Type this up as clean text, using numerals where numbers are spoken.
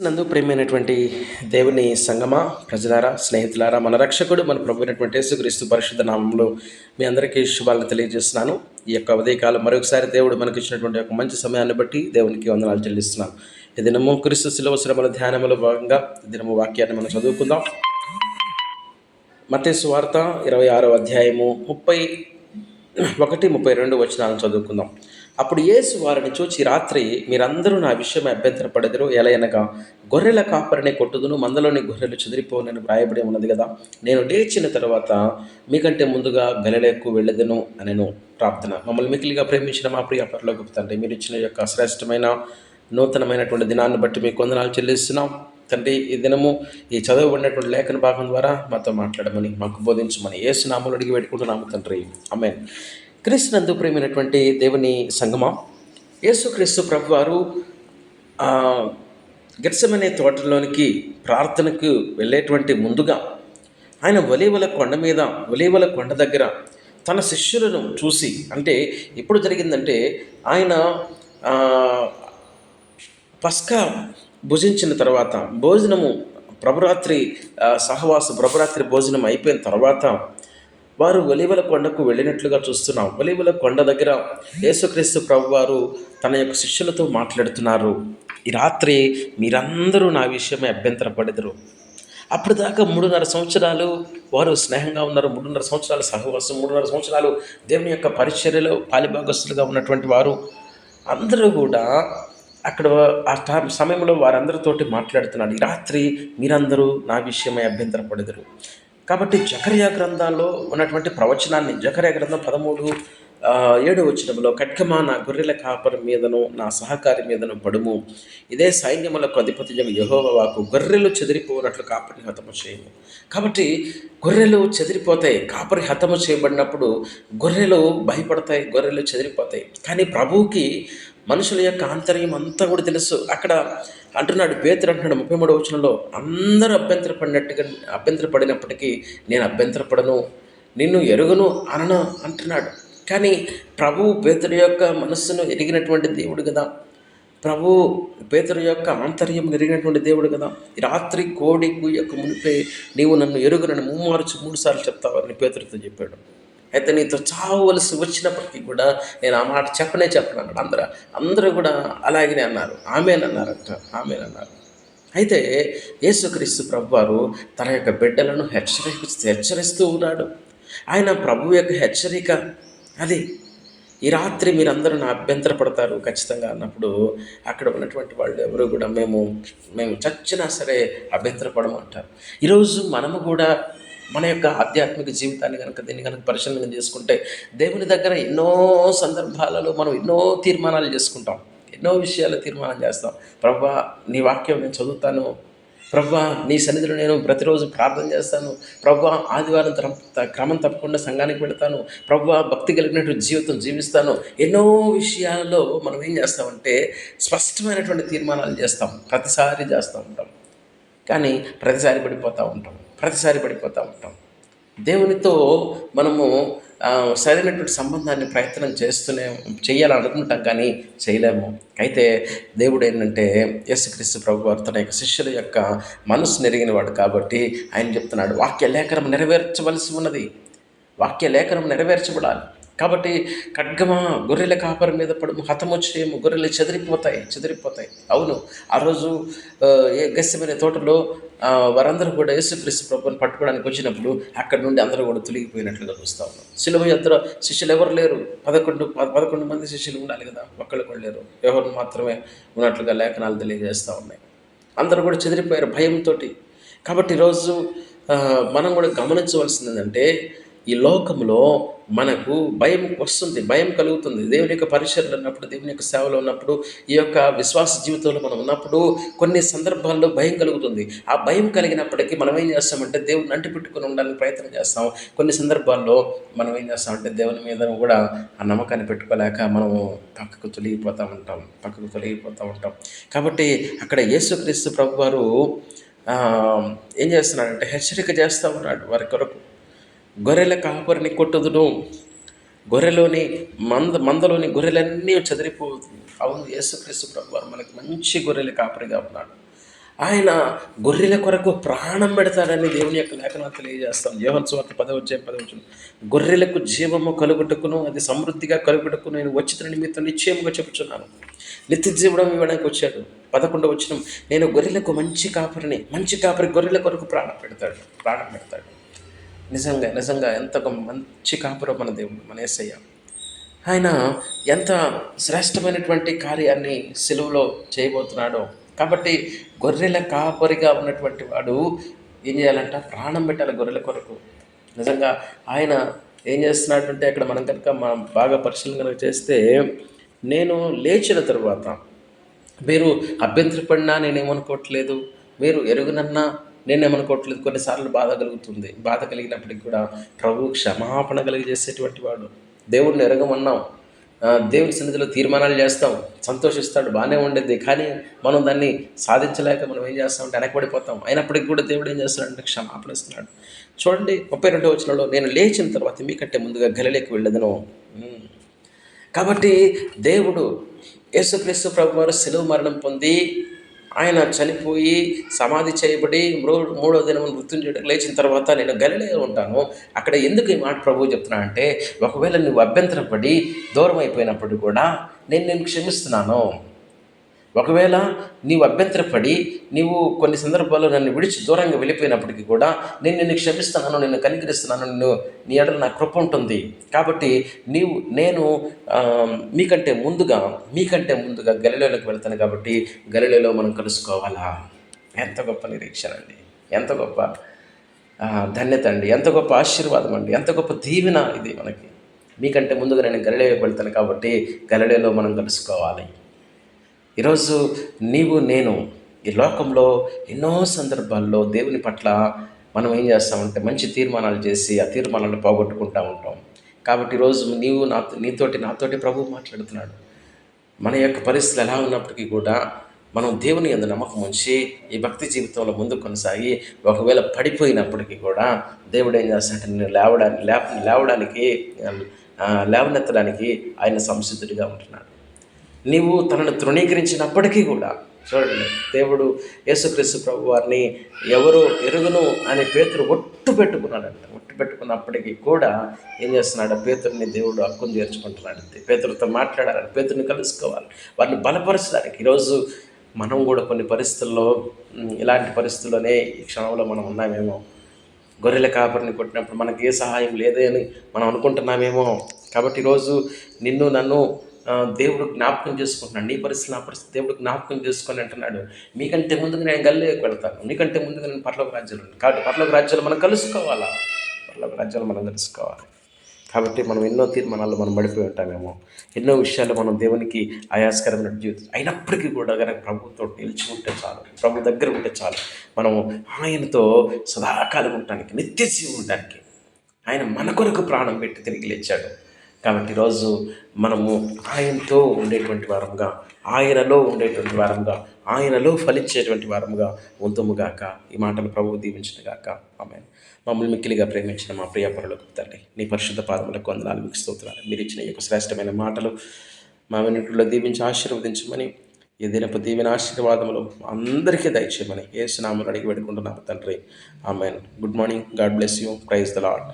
నందు ప్రియమైనటువంటి దేవుని సంగమా, ప్రజలారా, స్నేహితులారా, మన రక్షకుడు మన ప్రభు అయినటువంటి యేసుక్రీస్తు పరిశుద్ధ నామంలో మీ అందరికీ శుభాలను తెలియజేస్తున్నాను. ఈ యొక్క ఉదయకాలం మరొకసారి దేవుడు మనకి ఇచ్చినటువంటి ఒక మంచి సమయాన్ని బట్టి దేవునికి వందనాలు చెల్లిస్తున్నాను. ఈ దినము క్రీస్తు శిలువ శ్రమల ధ్యానములో భాగంగా ఈ దినము వాక్యాన్ని మనం చదువుకుందాం. మత్తయి సువార్త 26వ అధ్యాయము 31, 32 వచనాలను చదువుకుందాం. అప్పుడు యేసు వారిని చూచి, రాత్రి మీరందరూ నా విషయమై అభ్యంతరపడెదరు. ఎలయనగా గొర్రెల కాపరిని కొట్టుదును, మందలోని గొర్రెలు చెదిరిపోనని వ్రాయబడి ఉన్నది కదా. నేను లేచిన తర్వాత మీకంటే ముందుగా గలిలయకు వెళ్ళెదను అనెను. ప్రార్థన. మమ్మల్ని మిక్కిలిగా ప్రేమించిన మా ప్రియ పరలోకపు తండ్రి, మీరు ఇచ్చిన యొక్క శ్రేష్టమైన నూతనమైనటువంటి దినాన్ని బట్టి మీకు వందనాలు చెల్లిస్తున్నాం తండ్రి. ఈ దినము ఈ చదవబడినటువంటి లేఖన భాగం ద్వారా మాతో మాట్లాడమని, మాకు బోధించమని యేసు నామములో అడిగి పెట్టుకుంటున్నాము తండ్రి. ఆమేన్. క్రీస్తునందు ప్రియమైనటువంటి దేవుని సంగమా, యేసుక్రీస్తు ప్రభువారు గెత్సెమనే తోటలోనికి ప్రార్థనకు వెళ్ళేటువంటి ముందుగా ఆయన ఒలీవల కొండ మీద, ఒలీవల కొండ దగ్గర తన శిష్యులను చూసి, అంటే ఎప్పుడు జరిగిందంటే ఆయన పస్కా భుజించిన తర్వాత భోజనము ప్రభురాత్రి భోజనం అయిపోయిన తర్వాత వారు ఒలీవల కొండకు వెళ్ళినట్లుగా చూస్తున్నాం. ఒలీవల కొండ దగ్గర యేసుక్రీస్తు ప్రభువారు తన యొక్క శిష్యులతో మాట్లాడుతున్నారు. ఈ రాత్రి మీరందరూ నా విషయమే అభ్యంతరపడెదరు. అప్పుడు దాకా 3.5 సంవత్సరాలు వారు స్నేహంగా ఉన్నారు. 3.5 సంవత్సరాలు సహవాసం, 3.5 సంవత్సరాలు దేవుని యొక్క పరిచర్యలో పాలిభాగస్తులుగా ఉన్నటువంటి వారు అందరూ కూడా అక్కడ ఆ సమయంలో వారందరితోటి మాట్లాడుతున్నాడు. ఈ రాత్రి మీరందరూ నా విషయమై అభ్యంతరపడెదరు. కాబట్టి జకర్యా గ్రంథాల్లో ఉన్నటువంటి ప్రవచనాన్ని, జకర్యా గ్రంథం 13:7 వచనంలో, ఖడ్గమా నా గొర్రెల కాపరి మీదను నా సహకారి మీదను పడుము, ఇదే సైన్యములకు అధిపతియగు యెహోవా వాక్కు, గొర్రెలు చెదిరిపోనట్లు కాపరిని హతము చేయము. కాబట్టి గొర్రెలు చెదిరిపోతాయి. కాపరి హతము చేయబడినప్పుడు గొర్రెలు భయపడతాయి, గొర్రెలు చెదిరిపోతాయి. కానీ ప్రభువుకి మనుషుల యొక్క ఆంతర్యం అంతా కూడా తెలుసు. అక్కడ అంటున్నాడు, పేతురు అంటున్నాడు 33వ వచనంలో, అందరూ అభ్యంతరపడినప్పటికీ నేను అభ్యంతరపడను, నిన్ను ఎరుగును అనను అంటున్నాడు. కానీ ప్రభు పేతురు యొక్క మనస్సును ఎరిగినటువంటి దేవుడు కదా. ప్రభు పేతురు యొక్క ఆంతర్యం ఎరిగినటువంటి దేవుడు కదా. ఈ రాత్రి కోడి కూయక మునిపే నీవు నన్ను ఎరుగునని 3 సార్లు చెప్తావని పేతురుతో చెప్పాడు. అయితే నీతో చావవలసి వచ్చినప్పటికీ కూడా నేను ఆ మాట చెప్పనే చెప్పను అన్నాడు. అందరూ కూడా అలాగనే అన్నారు, ఆమేనన్నారంట, ఆమేనన్నారు. అయితే యేసుక్రీస్తు ప్రభువారు తన యొక్క బిడ్డలను హెచ్చరిస్తూ ఉన్నాడు. ఆయన ప్రభు యొక్క హెచ్చరిక అది. ఈ రాత్రి మీరందరూ నా అభ్యంతరపడతారు ఖచ్చితంగా అన్నప్పుడు అక్కడ ఉన్నటువంటి వాళ్ళు ఎవరు కూడా మేము చచ్చినా సరే అభ్యంతరపడమంటారు. ఈరోజు మనము కూడా మన యొక్క ఆధ్యాత్మిక జీవితాన్ని దీన్ని కనుక పరిశీలన చేసుకుంటే, దేవుని దగ్గర ఎన్నో సందర్భాలలో మనం ఎన్నో తీర్మానాలు చేసుకుంటాం, ఎన్నో విషయాలు తీర్మానం చేస్తాం. ప్రభువా నీ వాక్యం నేను చదువుతాను, ప్రభువా నీ సన్నిధిలో నేను ప్రతిరోజు ప్రార్థన చేస్తాను, ప్రభువా ఆదివారం క్రమం తప్పకుండా సంఘానికి వెళతాను, ప్రభువా భక్తి కలిగినటువంటి జీవితం జీవిస్తాను. ఎన్నో విషయాలలో మనం ఏం చేస్తామంటే స్పష్టమైనటువంటి తీర్మానాలు చేస్తాం, ప్రతిసారి చేస్తూ ఉంటాం. కానీ ప్రతిసారి పడిపోతూ ఉంటాం. దేవునితో మనము సరైనటువంటి సంబంధాన్ని ప్రయత్నం చేయాలనుకుంటాం, కానీ చేయలేము. అయితే దేవుడు ఏంటంటే యేసుక్రీస్తు ప్రభువారు తన యొక్క శిష్యుల యొక్క మనసు నెరిగిన వాడు కాబట్టి ఆయన చెప్తున్నాడు, వాక్య లేఖనం నెరవేర్చవలసి ఉన్నది, వాక్య లేఖనం నెరవేర్చబడాలి. కాబట్టి ఖడ్గమా గొర్రెల కాపరి మీద పడుము, హతము చేయము, గొర్రెలు చెదిరిపోతాయి. అవును, ఆ రోజు గెత్సెమనే తోటలో వారందరూ కూడా యేసుక్రీస్తు ప్రభువుని పట్టుకోవడానికి వచ్చినప్పుడు అక్కడి నుండి అందరూ కూడా తొలగిపోయినట్లుగా చూస్తూ ఉన్నాం. శిలువ ఎదురు శిష్యులు ఎవరు లేరు, 11 మంది శిష్యులు ఉండాలి కదా, ఒక్కళ్ళు కూడా లేరు, ఎవరు మాత్రమే ఉన్నట్లుగా లేఖనాలు తెలియజేస్తూ ఉన్నాయి. అందరూ కూడా చెదిరిపోయారు భయంతో. కాబట్టి ఈరోజు మనం కూడా గమనించవలసింది ఏంటంటే, ఈ లోకంలో మనకు భయం వస్తుంది, భయం కలుగుతుంది. దేవుని యొక్క పరిచర్యలు ఉన్నప్పుడు, దేవుని యొక్క సేవలో ఉన్నప్పుడు, ఈ యొక్క విశ్వాస జీవితంలో మనం ఉన్నప్పుడు కొన్ని సందర్భాల్లో భయం కలుగుతుంది. ఆ భయం కలిగినప్పటికీ మనం ఏం చేస్తామంటే దేవుని అంటిపెట్టుకుని ఉండడానికి ప్రయత్నం చేస్తాం. కొన్ని సందర్భాల్లో మనం ఏం చేస్తామంటే దేవుని మీద కూడా ఆ నమ్మకాన్ని పెట్టుకోలేక మనము పక్కకు తొలగిపోతూ ఉంటాం. కాబట్టి అక్కడ యేసుక్రీస్తు ప్రభువారు ఏం చేస్తున్నాడంటే హెచ్చరిక చేస్తూ ఉన్నాడు వారి కొరకు. గొర్రెల కాపరిని కొట్టుదును, మందలోని గొర్రెలన్నీ చెదిరిపోతుంది. అవును, యేసుక్రీస్తు ప్రభువారు మనకి మంచి గొర్రెల కాపరిగా ఉన్నాడు. ఆయన గొర్రెల కొరకు ప్రాణం పెడతాడని దేవుని యొక్క లేఖనాలు తెలియజేస్తాం. యోహాను సువార్త 10:10 గొర్రెలకు జీవము కలుగుటకును అది సమృద్ధిగా కలుగుటకు నేను వచ్చిన నిమిత్తం నిశ్చయముగా చెప్పుచున్నాను. నిత్య జీవనం ఇవ్వడానికి వచ్చాడు. 11 నేను గొర్రెలకు మంచి కాపరిని, మంచి కాపరి గొర్రెల కొరకు ప్రాణం పెడతాడు. నిజంగా ఎంత మంచి కాపురం మన దేవుడు, మన యేసయ్య. ఆయన ఎంత శ్రేష్టమైనటువంటి కార్యాన్ని సిలువలో చేయబోతున్నాడో. కాబట్టి గొర్రెల కాపరిగా ఉన్నటువంటి వాడు ఏం చేయాలంట? ప్రాణం పెట్టాలి గొర్రెల కొరకు. నిజంగా ఆయన ఏం చేస్తున్నాడంటే అక్కడ మనం కనుక బాగా పరిశీలన కనుక చేస్తే, నేను లేచిన తరువాత మీరు అభ్యంతరపడినా నేనేమనుకోవట్లేదు, మీరు ఎరుగునన్నా నేనేమనుకోవట్లేదు. కొన్నిసార్లు బాధ కలిగినప్పటికి కూడా ప్రభు క్షమాపణ కలిగజేసేటువంటి వాడు. దేవుడిని ఎరగమన్నాం, దేవుని సన్నిధిలో తీర్మానాలు చేస్తాం, సంతోషిస్తాడు, బాగానే ఉండేది. కానీ మనం దాన్ని సాధించలేక మనం ఏం చేస్తామంటే వెనకబడిపోతాం. అయినప్పటికీ కూడా దేవుడు ఏం చేస్తాడంటే క్షమాపణ ఇస్తున్నాడు. చూడండి 32 నేను లేచిన తర్వాత మీకంటే ముందుగా గలిలయకు వెళ్ళదను. కాబట్టి దేవుడు యేసుక్రీస్తు ప్రభువారు శిలువ మరణం పొంది ఆయన చనిపోయి సమాధి చేయబడి మూడో దినం మృత్యుంజయుడికి లేచిన తర్వాత నేను గలిలయలో ఉంటాను. అక్కడ ఎందుకు ఈ మాట ప్రభువు చెప్తున్నా అంటే, ఒకవేళ నువ్వు అభ్యంతరపడి దూరం అయిపోయినప్పుడు కూడా నేను క్షమిస్తున్నాను. ఒకవేళ నీవు అభ్యంతరపడి నీవు కొన్ని సందర్భాల్లో నన్ను విడిచి దూరంగా వెళ్ళిపోయినప్పటికీ కూడా నేను నిన్ను క్షమిస్తున్నాను, నిన్ను కనికరిస్తున్నాను, నీ ఎడల నా కృప ఉంటుంది. కాబట్టి నేను మీకంటే ముందుగా గలిలయలోకి వెళ్తాను. కాబట్టి గలిలయలో మనం కలుసుకోవాలా? ఎంత గొప్ప నిరీక్షణ అండి, ఎంత గొప్ప ధన్యత అండి, ఎంత గొప్ప ఆశీర్వాదం అండి, ఎంత గొప్ప దీవెన ఇది మనకి. మీకంటే ముందుగా నేను గలిలయలోకి వెళ్తాను కాబట్టి గలిలయలో మనం కలుసుకోవాలి. ఈరోజు నేను ఈ లోకంలో ఎన్నో సందర్భాల్లో దేవుని పట్ల మనం ఏం చేస్తామంటే మంచి తీర్మానాలు చేసి ఆ తీర్మానాలను పోగొట్టుకుంటూ ఉంటాం. కాబట్టి ఈరోజు నాతోటి ప్రభువు మాట్లాడుతున్నాడు. మన యొక్క పరిస్థితులు ఎలా ఉన్నప్పటికీ కూడా మనం దేవుని యందు నమ్మకం ఉంచి ఈ భక్తి జీవితంలో ముందుకు కొనసాగి ఒకవేళ పడిపోయినప్పటికీ కూడా దేవుడు ఏం చేస్తాడంటే నేను లేవనెత్తడానికి ఆయన సంసిద్ధుడిగా ఉంటున్నాడు. నీవు తనను తృణీకరించినప్పటికీ కూడా చూడండి, దేవుడు యేసుక్రీస్తు ప్రభు వారిని ఎవరు ఎరుగును అని పేతురు ఒట్టు పెట్టుకున్నప్పటికీ కూడా ఏం చేస్తున్నాడు? పేతురుని దేవుడు హక్కును చేర్చుకుంటున్నాడు. పేతురుతో మాట్లాడాలని, పేతురుని కలుసుకోవాలి, వారిని బలపరచడానికి. ఈరోజు మనం కూడా కొన్ని పరిస్థితుల్లో ఇలాంటి పరిస్థితుల్లోనే ఈ క్షణంలో మనం ఉన్నామేమో. గొర్రెల కాపరిని కొట్టినప్పుడు మనకి ఏ సహాయం లేదే అని మనం అనుకుంటున్నామేమో. కాబట్టి ఈరోజు నన్ను దేవుడు జ్ఞాపకం చేసుకుంటున్నాడు. నీ పరిస్థితి, నా పరిస్థితి దేవుడు జ్ఞాపకం చేసుకొని అంటున్నాడు, మీకంటే ముందుగా నేను గలిలయకు వెళ్తాను, నీకంటే ముందుగా నేను పరలోక రాజ్యాలు. కాబట్టి పరలోక రాజ్యాలు మనం కలుసుకోవాలి. కాబట్టి మనం ఎన్నో తీర్మానాలు మనం పడిపోయి ఉంటామేమో, ఎన్నో విషయాలు మనం దేవునికి ఆయాస్కరమైన జీవితం అయినప్పటికీ కూడా కనుక ప్రభుతో నిలిచి ఉంటే చాలు, ప్రభు దగ్గర ఉంటే చాలు. మనము ఆయనతో సదాకాలం ఉండటానికి, నిత్య జీవం ఉండడానికి ఆయన మన కొరకు ప్రాణం పెట్టి తిరిగి లేచాడు. కాబట్టి ఈరోజు మనము ఆయనతో ఉండేటువంటి వారంగా, ఆయనలో ఫలించేటువంటి వారంగా ఉంతుముగాక. ఈ మాటలు ప్రభువు దీవించునుగాక. ఆమేన్. మమ్మల్ని మిక్కిలిగా ప్రేమించిన మా ప్రియ పరలోకపు తండ్రి, నీ పరిశుద్ధ పాదములకు వందనాలు, మీకు స్తోత్రాలు. మీరు ఇచ్చిన ఈ యొక్క శ్రేష్టమైన మాటలు మా వెనుకల్లో దీవించి ఆశీర్వదించమని, ఈ దినపు దీవెన ఆశీర్వాదములు అందరికీ దయచేయమని యేసు నామములో అడిగి పెట్టుకుంటున్నాము తండ్రి. Amen. Good morning. God bless you. Praise the lord.